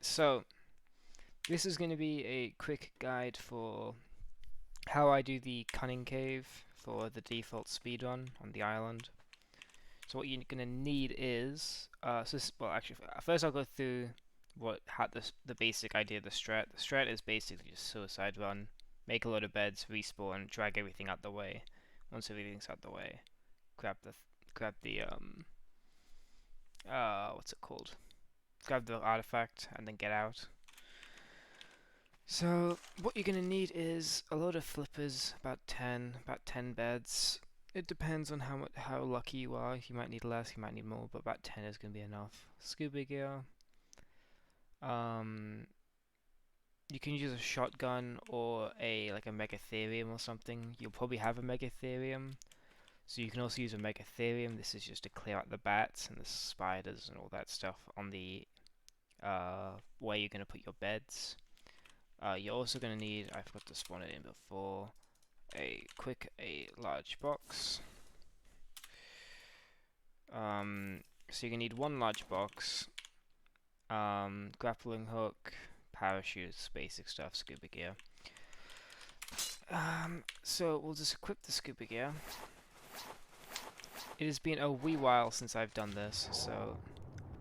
so this is going to be a quick guide for how I do the Cunning cave for the default speedrun on the island. So what you're going to need is, well actually, first I'll go through how the basic idea of the strat. The strat is basically just suicide run, make a load of beds, respawn, drag everything out the way. Once everything's out the way, grab the what's it called? Grab the artifact and then get out. So what you're gonna need is a load of flippers, about 10 beds. It depends on how lucky you are. You might need less, you might need more, but about 10 is gonna be enough. Scuba gear. Um, you can use a shotgun or like a megatherium or something. You'll probably have a megatherium, so you can also use a megatherium. This is just to clear out the bats and the spiders and all that stuff on the where you're gonna put your beds. You're also going to need, I forgot to spawn it in before, a large box. So you're going to need one large box, grappling hook, parachutes, basic stuff, scuba gear. So we'll just equip the scuba gear. It has been a wee while since I've done this, so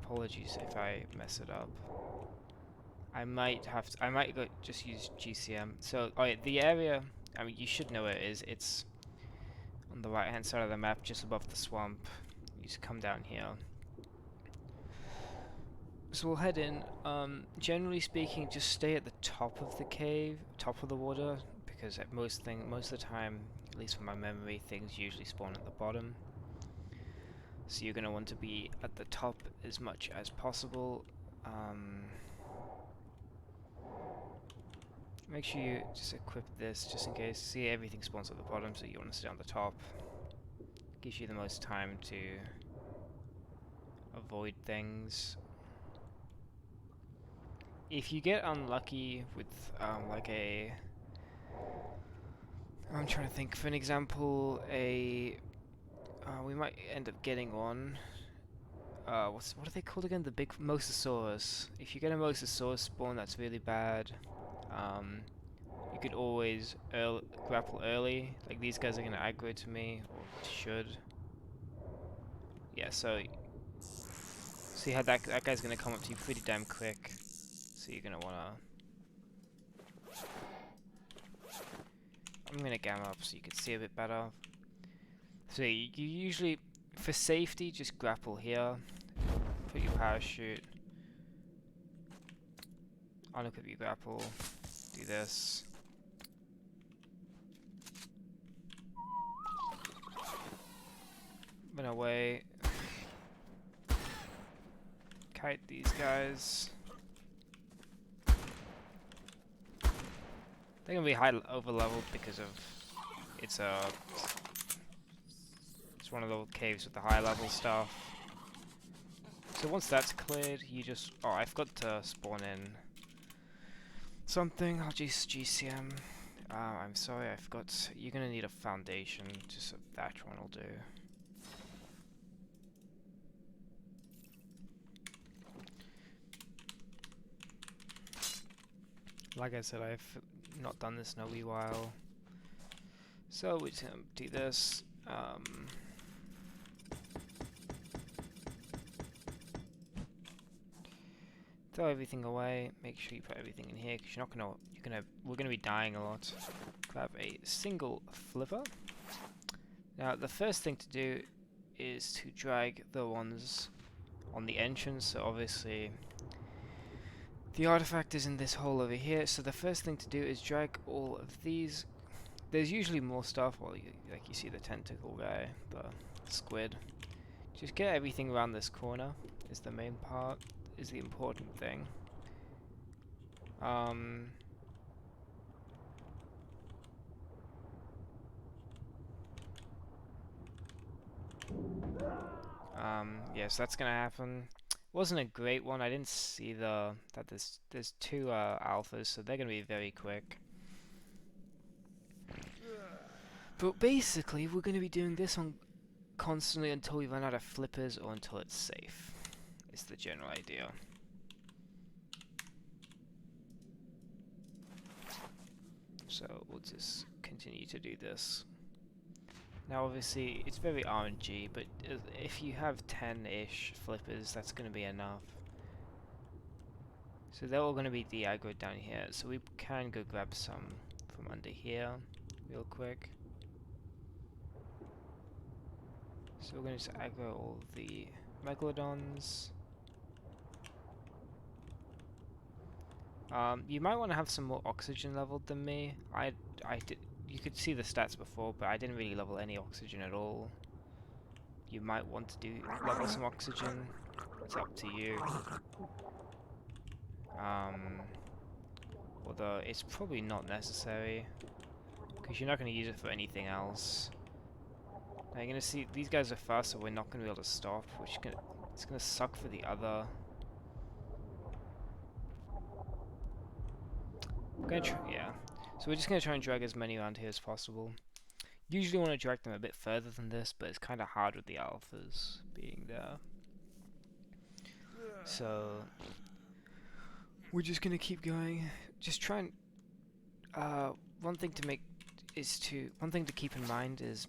apologies if I mess it up. I might just use GCM. So, oh yeah, the area, I mean, you should know where it is. It's on the right-hand side of the map, just above the swamp. You just come down here. So we'll head in. Generally speaking, just stay at the top of the cave, top of the water, because at most of the time, at least from my memory, things usually spawn at the bottom. So you're gonna want to be at the top as much as possible. Make sure you just equip this just in case. See, everything spawns at the bottom, so you want to stay on the top. Gives you the most time to avoid things. If you get unlucky with like I'm trying to think. For an example, we might end up getting one. What are they called again? The big mosasaurus. If you get a mosasaurus spawn, that's really bad. You could always grapple early. Like, these guys are gonna aggro to me, or should. Yeah, so see how that guy's gonna come up to you pretty damn quick. So you're gonna wanna. I'm gonna gamma up so you can see a bit better. So you usually, for safety, just grapple here. Put your parachute. Unequip your grapple. Do this. Run away. Kite these guys. They're gonna be over leveled because of it's one of the caves with the high level stuff. So once that's cleared, you just I forgot to spawn in something. I'll just GCM. I'm sorry, I forgot. You're gonna need a foundation. Just a thatch one will do. Like I said, I've not done this in a wee while. So we're just gonna do this. Throw everything away. Make sure you put everything in here because we're gonna be dying a lot. Grab a single flipper. Now the first thing to do is to drag the ones on the entrance. So obviously the artifact is in this hole over here. So the first thing to do is drag all of these. There's usually more stuff. Well, like you see the tentacle guy, the squid. Just get everything around this corner is the main part. Is the important thing. Yes, that's gonna happen. Wasn't a great one. I didn't see that there's two alphas, so they're gonna be very quick. But basically, we're gonna be doing this on constantly until we run out of flippers or until it's safe. Is the general idea. So we'll just continue to do this. Now obviously it's very RNG, but if you have 10-ish flippers, that's going to be enough. So they're all going to be de-aggroed down here, so we can go grab some from under here real quick. So we're going to aggro all the Megalodons. You might want to have some more oxygen leveled than me. You could see the stats before, but I didn't really level any oxygen at all. You might want to level some oxygen. It's up to you. Although it's probably not necessary, because you're not going to use it for anything else. Now you're going to see these guys are fast, so we're not going to be able to stop, which it's going to suck for the other. Yeah. So we're just going to try and drag as many around here as possible. Usually want to drag them a bit further than this, but it's kind of hard with the alphas being there. So we're just going to keep going. Just try and one thing to keep in mind is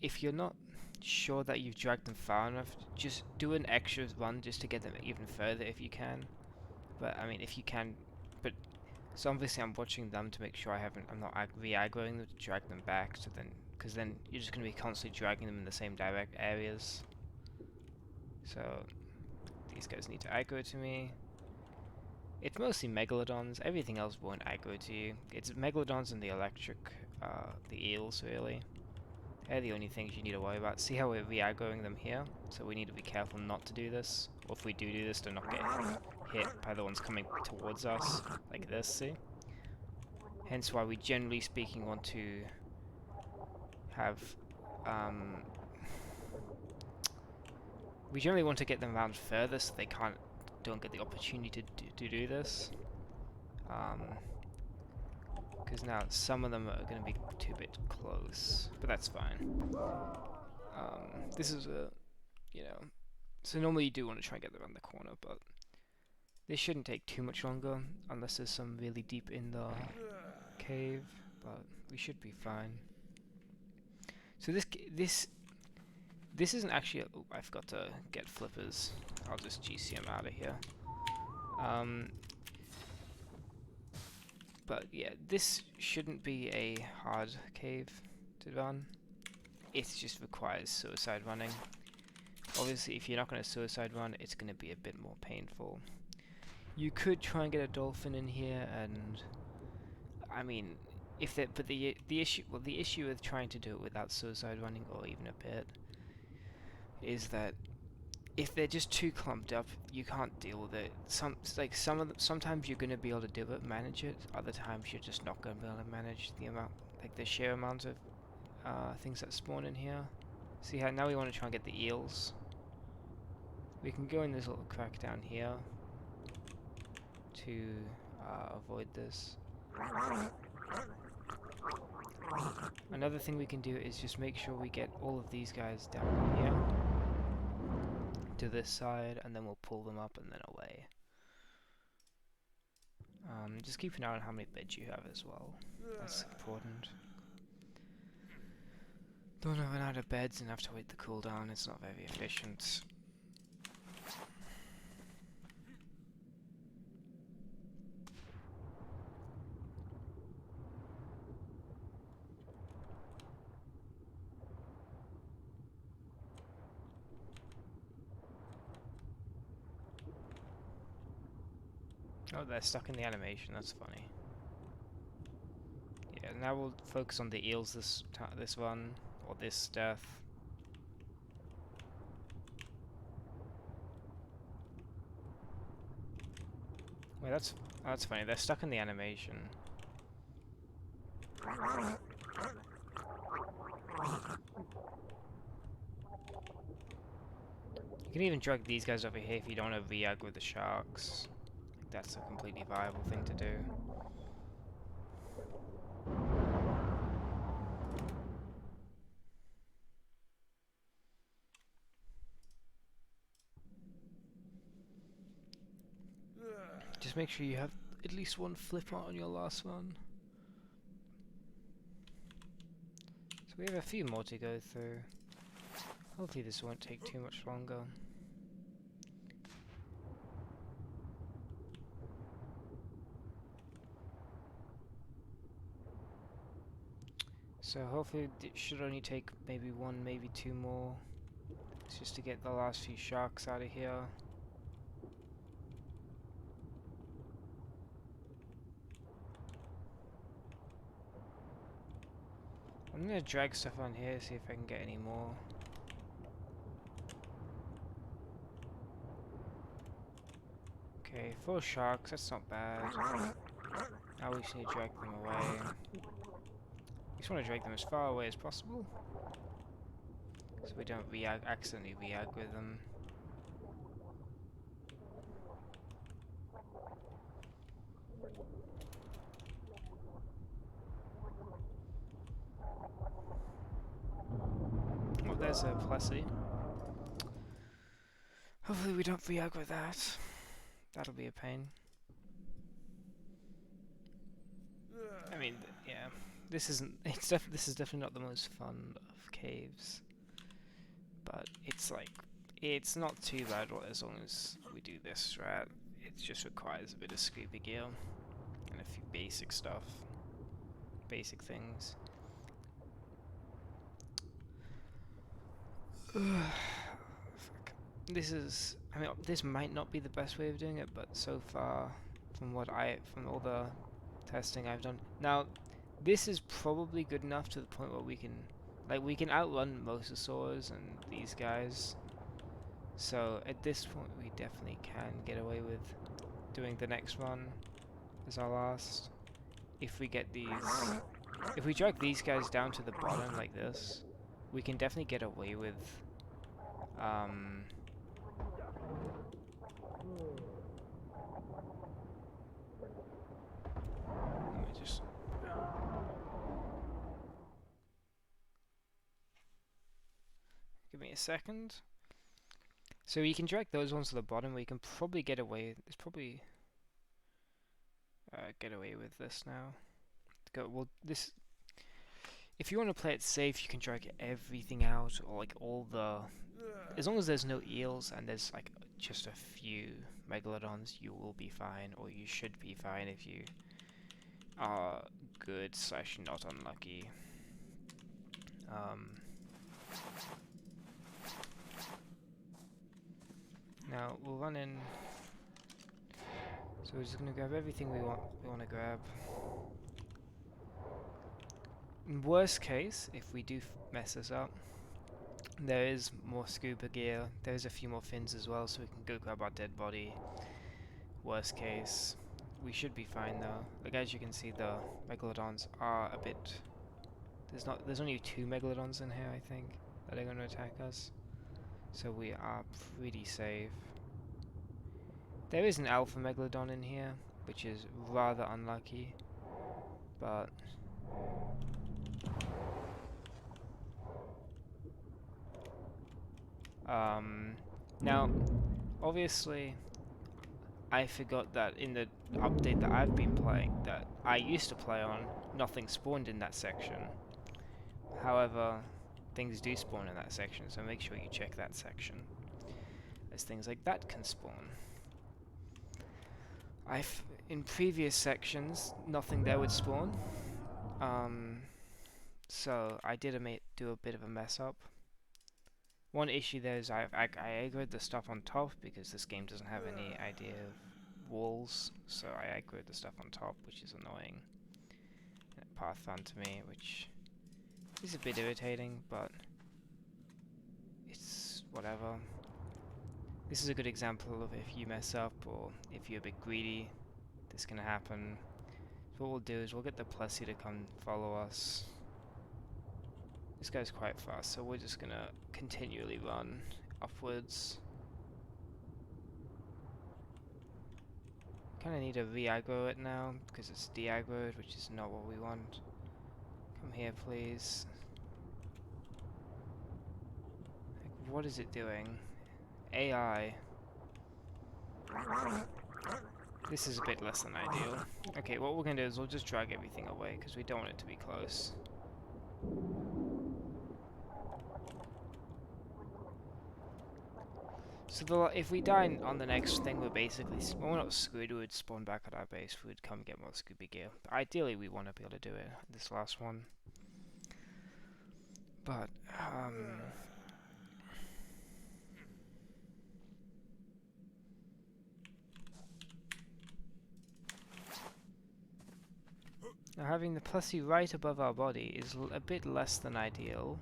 if you're not sure that you've dragged them far enough, just do an extra run just to get them even further if you can. But I mean, if you can, but so obviously I'm watching them to make sure I'm not re-aggroing them to drag them back. So because then you're just going to be constantly dragging them in the same direct areas. So these guys need to aggro to me. It's mostly Megalodons. Everything else won't aggro to you. It's Megalodons and the eels really. They're the only things you need to worry about. See how we're re-aggroing them here? So we need to be careful not to do this. Or if we do this, to not get hit by the ones coming towards us. Like this, see? Hence why we generally speaking want to have... we generally want to get them around further so they don't get the opportunity to do this. Because now some of them are going to be too bit close, but that's fine. This is so normally you do want to try and get them around the corner, but this shouldn't take too much longer unless there's some really deep in the cave, but we should be fine. So this isn't actually I forgot to get flippers. I'll just GCM out of here. But yeah, this shouldn't be a hard cave to run. It just requires suicide running. Obviously, if you're not going to suicide run, it's going to be a bit more painful. You could try and get a dolphin in here, and I mean, the issue with trying to do it without suicide running, or even a bit, is that if they're just too clumped up, you can't deal with it. Sometimes you're going to be able to do it, manage it. Other times you're just not going to be able to manage the sheer amount of things that spawn in here. See how now we want to try and get the eels. We can go in this little crack down here to avoid this. Another thing we can do is just make sure we get all of these guys down here to this side, and then we'll pull them up and then away. Just keep an eye on how many beds you have as well. That's important. Don't run out of beds and have to wait the cooldown. It's not very efficient. Oh, they're stuck in the animation. That's funny. Yeah, now we'll focus on the eels this run, or this death. Wait, that's funny. They're stuck in the animation. You can even drag these guys over here if you don't want to re-aggro the sharks. That's a completely viable thing to do. Just make sure you have at least one flipper on your last one. We have a few more to go through. Hopefully this won't take too much longer. So hopefully it should only take maybe one, maybe two more. It's just to get the last few sharks out of here. I'm gonna drag stuff on here, see if I can get any more. Okay, 4 sharks, that's not bad. Now we just need to drag them away. We just want to drag them as far away as possible, so we don't accidentally react with them. Oh, there's a Plessy. Hopefully we don't react with that. That'll be a pain. I mean, yeah, this isn't. This is definitely not the most fun of caves, but it's like it's not too bad as long as we do this strat. It just requires a bit of scuba gear and a few basic stuff, basic things. Fuck. This is. I mean, this might not be the best way of doing it, but so far, from all the testing I've done. Now, this is probably good enough to the point where we can outrun mosasaurs and these guys. So at this point, we definitely can get away with doing the next run as our last. If we drag these guys down to the bottom like this, we can definitely get away with. Let me just. Give me a second. So you can drag those ones to the bottom. We can probably get away. There's probably get away with this now. This. If you want to play it safe, you can drag everything out, or like all the. As long as there's no eels and there's like just a few megalodons, you will be fine, or you should be fine if you are good / not unlucky. Now we'll run in. So we're just gonna grab everything we want to grab. In worst case, if we do mess this up, there is more scuba gear. There's a few more fins as well, so we can go grab our dead body. Worst case, we should be fine though. Like as you can see, the megalodons are a bit. There's only 2 megalodons in here, I think, that are going to attack us. So we are pretty safe. There is an alpha megalodon in here, which is rather unlucky, but. Now, obviously, I forgot that in the update that I've been playing, that I used to play on, nothing spawned in that section. However, things do spawn in that section, so make sure you check that section, as things like that can spawn. In previous sections, nothing there would spawn, so I did do a bit of a mess up. One issue there is I aggroed the stuff on top because this game doesn't have any idea of walls, so I aggroed the stuff on top, which is annoying. And it passed on to me, which is a bit irritating, but it's whatever. This is a good example of if you mess up or if you're a bit greedy, this can happen. So what we'll do is we'll get the Plessy to come follow us. This guy's quite fast, so we're just gonna continually run upwards. Kinda need to re-aggro it now, because it's de-aggroed, which is not what we want. Come here, please. Like, what is it doing? AI. This is a bit less than ideal. Okay, what we're gonna do is we'll just drag everything away, because we don't want it to be close. So if we die on the next thing, we're basically well, we're not screwed. We would spawn back at our base. We would come get more scuba gear. But ideally, we want to be able to do it this last one. But now having the Plessy right above our body is a bit less than ideal.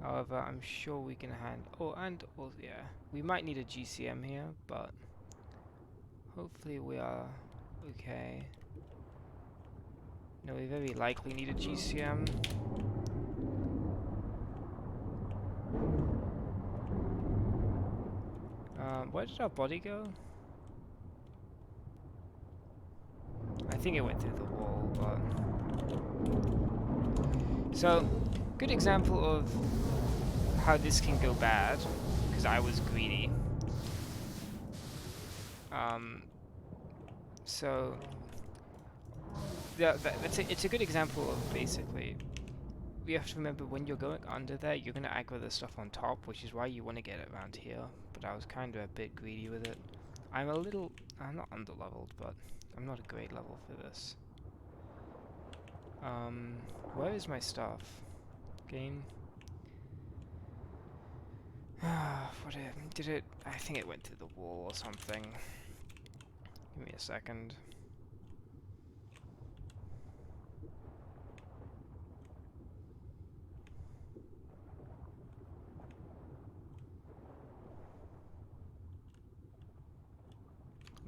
However, I'm sure we can handle. Oh, yeah, we might need a GCM here, but hopefully we are okay. No, we very likely need a GCM. Where did our body go? I think it went through the wall, but... So, good example of how this can go bad, because I was greedy. So... Yeah, it's a good example of basically... You have to remember when you're going under there, you're going to aggro the stuff on top, which is why you want to get it around here. But I was kind of a bit greedy with it. I'm not underleveled, but I'm not a great level for this. Where is my stuff? Game? Did it? I think it went through the wall or something. Give me a second.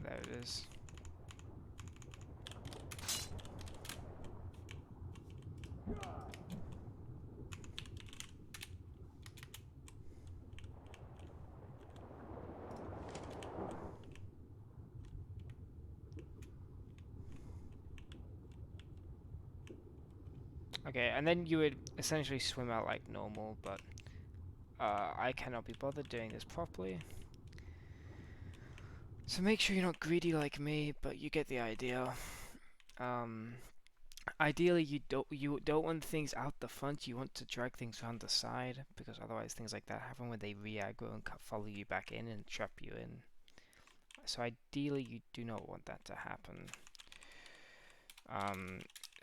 There it is. Okay, and then you would essentially swim out like normal, but I cannot be bothered doing this properly. So make sure you're not greedy like me, but you get the idea. Ideally, you don't want things out the front. You want to drag things around the side, because otherwise things like that happen when they re-aggro and follow you back in and trap you in. So ideally, you do not want that to happen.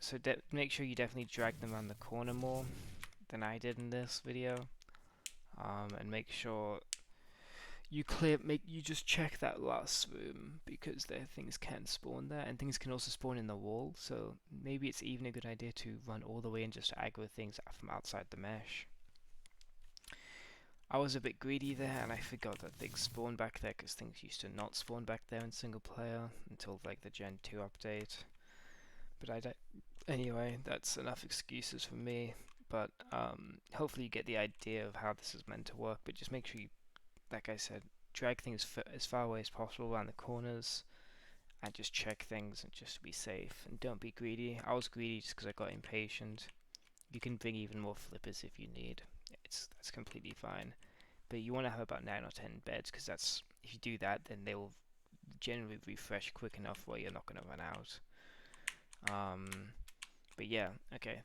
So make sure you definitely drag them around the corner more than I did in this video, and make sure you just check that last room, because things can spawn there, and things can also spawn in the wall. So maybe it's even a good idea to run all the way and just aggro things from outside the mesh. I was a bit greedy there, and I forgot that things spawn back there, because things used to not spawn back there in single player until like the Gen 2 update. But anyway, that's enough excuses for me. But hopefully you get the idea of how this is meant to work. But just make sure you, like I said, drag things as far away as possible around the corners, and just check things and just be safe. And don't be greedy. I was greedy just because I got impatient. You can bring even more flippers if you need. That's completely fine. But you want to have about 9 or 10 beds, because if you do that, then they will generally refresh quick enough where you're not going to run out. But yeah, okay.